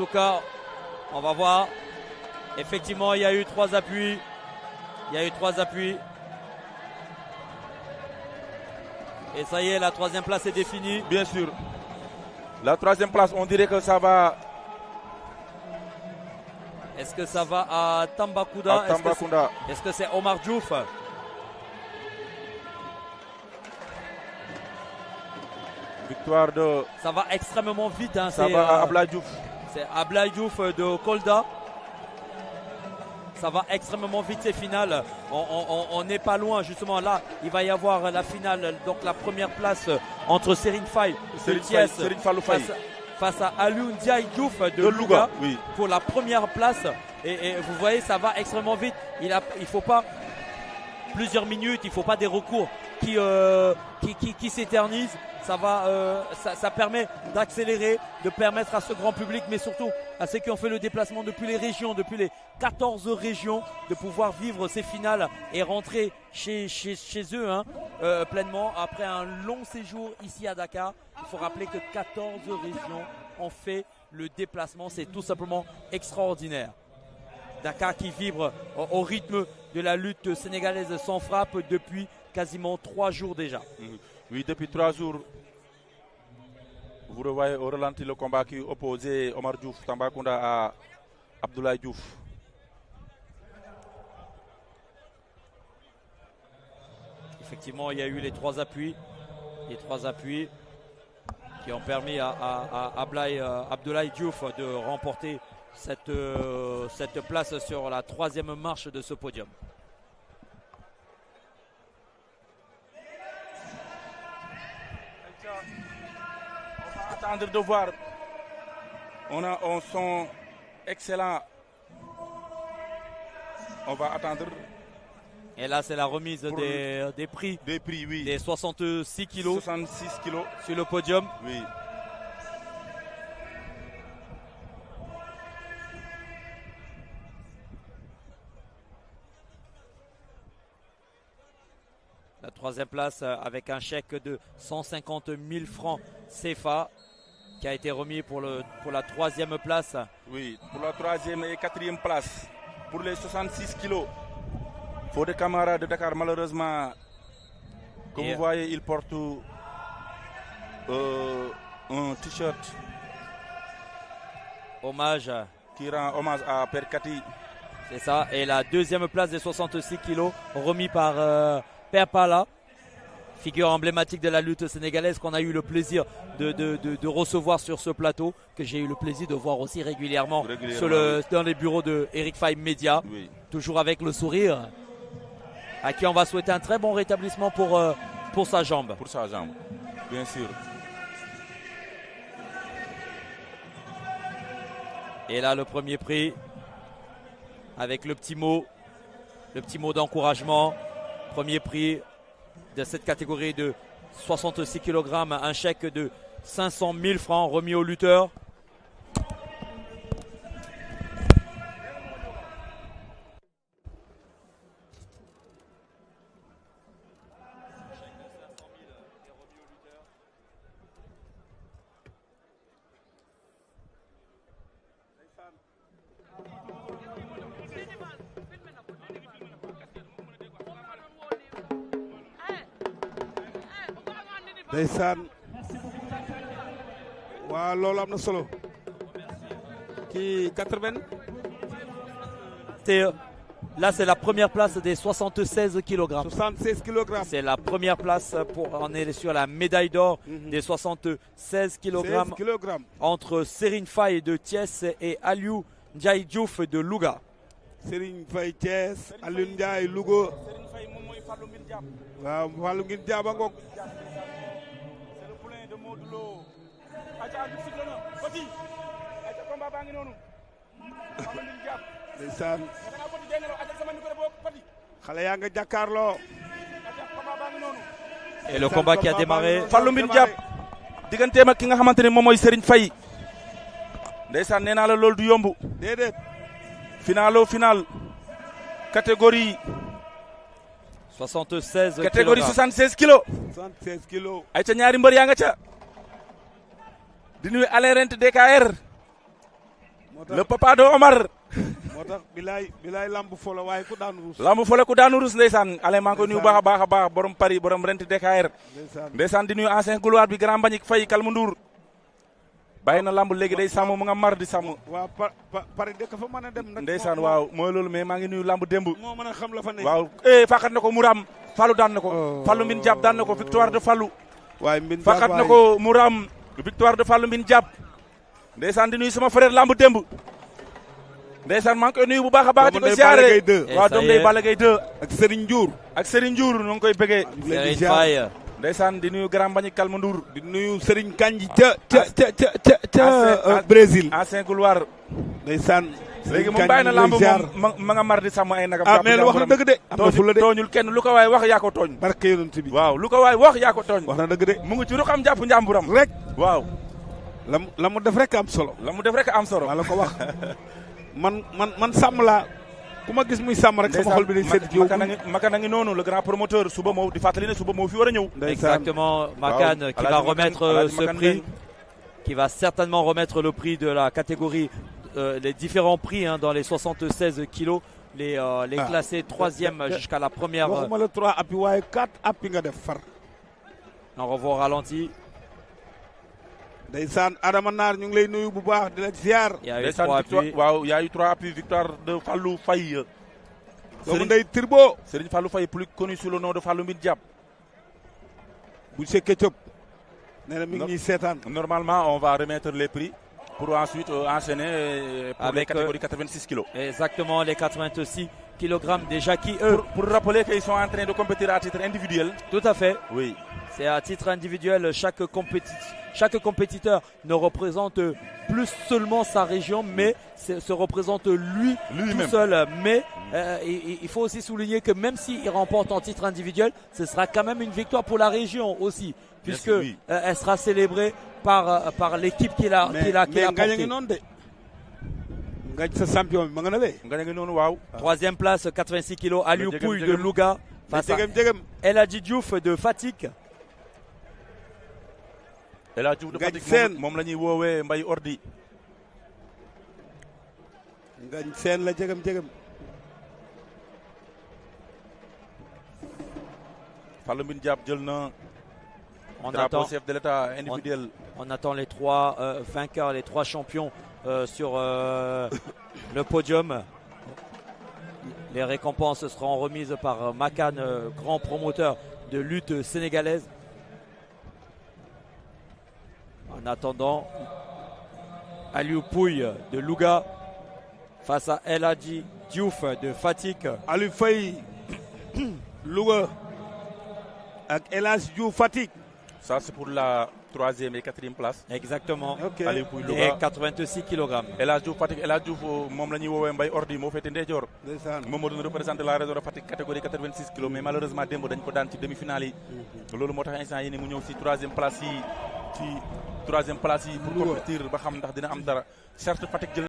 tout cas, on va voir. Effectivement, il y a eu 3 appuis. Et ça y est, la 3e place est définie. Bien sûr. La 3e place, on dirait que ça va. Est-ce que ça va à Tambacounda? Est-ce que c'est Omar Diouf? Victoire de. Ça va extrêmement vite. Hein. Ça va à Ablaye Diouf. C'est Ablaye Diouf de Kolda. Ça va extrêmement vite ces finales. On n'est pas loin justement là. Il va y avoir la finale, donc la première place entre Serine Faye de Thiès face à Aliou Ndiaye Diouf de Louga oui. Pour la première place. Et vous voyez, ça va extrêmement vite. Il ne faut pas plusieurs minutes, il ne faut pas des recours qui s'éternisent. Ça permet d'accélérer, de permettre à ce grand public, mais surtout à ceux qui ont fait le déplacement depuis les régions, depuis les 14 régions, de pouvoir vivre ces finales et rentrer chez eux pleinement après un long séjour ici à Dakar. Il faut rappeler que 14 régions ont fait le déplacement, c'est tout simplement extraordinaire. Dakar qui vibre au rythme de la lutte sénégalaise sans frappe depuis quasiment 3 jours déjà. Oui, depuis 3 jours, vous revoyez au ralenti le combat qui opposait Omar Diouf, Tambacounda à Abdoulaye Diouf. Effectivement, il y a eu les 3 appuis. Les 3 appuis qui ont permis à Abdoulaye Diouf de remporter cette place sur la 3e marche de ce podium. On va attendre de voir. On a un son excellent. On va attendre. Et là, c'est la remise des prix. Des prix, oui. Des 66 kilos. 66 kilos. Sur le podium. Oui. La 3e place avec un chèque de 150 000 francs CFA qui a été remis pour la 3e place. Oui, pour la 3e et 4e place. Pour les 66 kilos. Pour des camarades de Dakar, malheureusement, comme vous voyez, ils portent un t-shirt. Hommage. Qui rend hommage à Père Kati. C'est ça. Et la 2e place des 66 kilos remis par Père Pala, figure emblématique de la lutte sénégalaise qu'on a eu le plaisir de recevoir sur ce plateau, que j'ai eu le plaisir de voir aussi régulièrement dans les bureaux de Eric Faye Media, oui. Toujours avec le sourire, à qui on va souhaiter un très bon rétablissement pour sa jambe. Pour sa jambe, bien sûr. Et là, le premier prix, avec le petit mot d'encouragement. Premier prix de cette catégorie de 66 kg, un chèque de 500 000 francs remis aux lutteurs. ndeysaan waaw loolu am na solo qui 80. Là, c'est la première place des 76 kg. 76 kg. C'est la première place on est sur la médaille d'or des 76 kg entre Serine Faye de Thiès et Aliou Ndiaye Diouf de Louga. Serine Faye Thiès, Aliou Ndiaye Louga. waaw Fallou Ngin Diaba ngoog. ndeysaan xale yaa nga jàkkaarloo. Et le combat qui a démarré. Fallou Mbine Diap digganteem ak ki nga xamante ne moom mooy Serigne Faye. ndeysaan nee naa la loolu du yomb. déedéet. final catégorie 76 catégorie 76 kilos. 76 kilos. ay ca ñaari mbër yaa nga ca. di nuyu Alain Rent DKR. le papa de Omar. moo tax bilaay lamb folo waaye ku daanu rus. lamb folo ku daanu rus ndeysaan ale maa ngi ko nuyu baax a baax borom Paris borom rent DKR. ndeysaan di nuyu ancien gloire bi grand Mbagnick Faye Kalmu Ndour. bàyyi na lamb léegi day sàmm mu nga mar di sàmm. waaw Paris dëkk fa mën a dem nag. ndeysaan waaw mooy loolu mais maa ngi nuyu lamb démb. moo mën a xam la fa ne. waaw faqat na ko Muram Fallou daan na ko. Fallou Mbine Diab daan na ko victoire de Fallou. waaye Mbine Diab faqat na ko Muram victoire de Fallou Mbine Diab. ndeysaan di nuyu sama frère lamb démb. ndeysaan maa ngi koy nuyu bu baax a baax. di ko siyaare waaw doom day Balla Gaye 2. ak Serigne Ndiour. ak Serigne Ndiour ñu ngi koy bëggee. Serigne Faye. ndeysaan di nuyu grand Mbagnick Kalmu Ndour. di nuyu Serigne Kandji ca Brésil. ancien gloire. ndeysaan. léegi moom bàyyi na lamb moom ma nga mar di sàmm ay nagam. mais wax na dëgg de. am na fu la de tooñul kenn lu ko waay wax yaa ko tooñ. barke yonent bi. waaw lu ko waay wax yaa ko tooñ. wax na dëgg de. mu ngi ci ru xam jàpp njàmburam. rek waaw. la mu def rek am solo. la mu def rek am solo. maa la ko wax man sàmm laa ku ma gis muy sàmm rek sama xol bi day sedd ci yow. Maka na ngi noonu le grand promoteur suba moo di fàttali ne suba moo fi war a ñëw. Exactement, Makan qui va remettre ce prix, qui va certainement remettre le prix de la catégorie, les différents prix dans les 76 kilos, les classés 3e jusqu'à la première. waxuma la 3 appuis waaye 4 appuis nga def far. On revoit au ralenti. ndeysaan Adama Naar ñu ngi lay nuyu bu baax di la ziar. Il y a eu 3 appuis. waaw il y a eu 3 appuis victoire de Fallou Faye. doomu ndey Turbo. Serigne Fallou Faye plus connu sous le nom de Fallou Mbine Diab. bu see Ketchup. nee na mi ngi ñuy seetaan. Normalement on va remettre les prix pour ensuite enchaîner pour les catégories 86 kilos. Exactement, les 86 kilogrammes déjà qui eux. Pour rappeler qu'ils sont en train de compétir à titre individuel. Tout à fait. Oui. C'est à titre individuel, chaque compétiteur ne représente plus seulement sa région, mais se représente lui-même tout seul. Mais il faut aussi souligner que même s'il remporte en titre individuel, ce sera quand même une victoire pour la région aussi, puisque elle sera célébrée par l'équipe qui l'a portée. Troisième place, 86 kilos, Aliou Pouille de Louga face à El Hadji Diouf de Fatick. El Hadji Diouf de Fatick moom la ñuy woowee Mbaye Ordi. Ngagne Sène la jegem. Fallou Mbine Diab jël na. On attend chef de l'État individuel. On attend les 3 vainqueurs, les 3 champions sur le podium. Les récompenses seront remises par Makan, grand promoteur de lutte sénégalaise. En attendant, Aliou Pouille de Louga face à El Hadji Diouf de Fatick. Aliou Faye Louga avec El Hadji Diouf Fatick. Ça c'est pour la 3e et 4e place. Exactement. Okay. Aliou Pouille Louga et 86 kg. El Hadji Diouf Fatick, El Hadji Diouf moom la ñuy woowee Mbaye Ordi moo féete ndeyjoor. moom moo doon représenté la région de Fatick catégorie 86 kilos mais malheureusement démb dañ ko daan ci demi-finale yi. loolu moo tax instant yi ni mu ñëw si 3e place yi pour compétir ba xam ndax dina am dara certes Fatick jël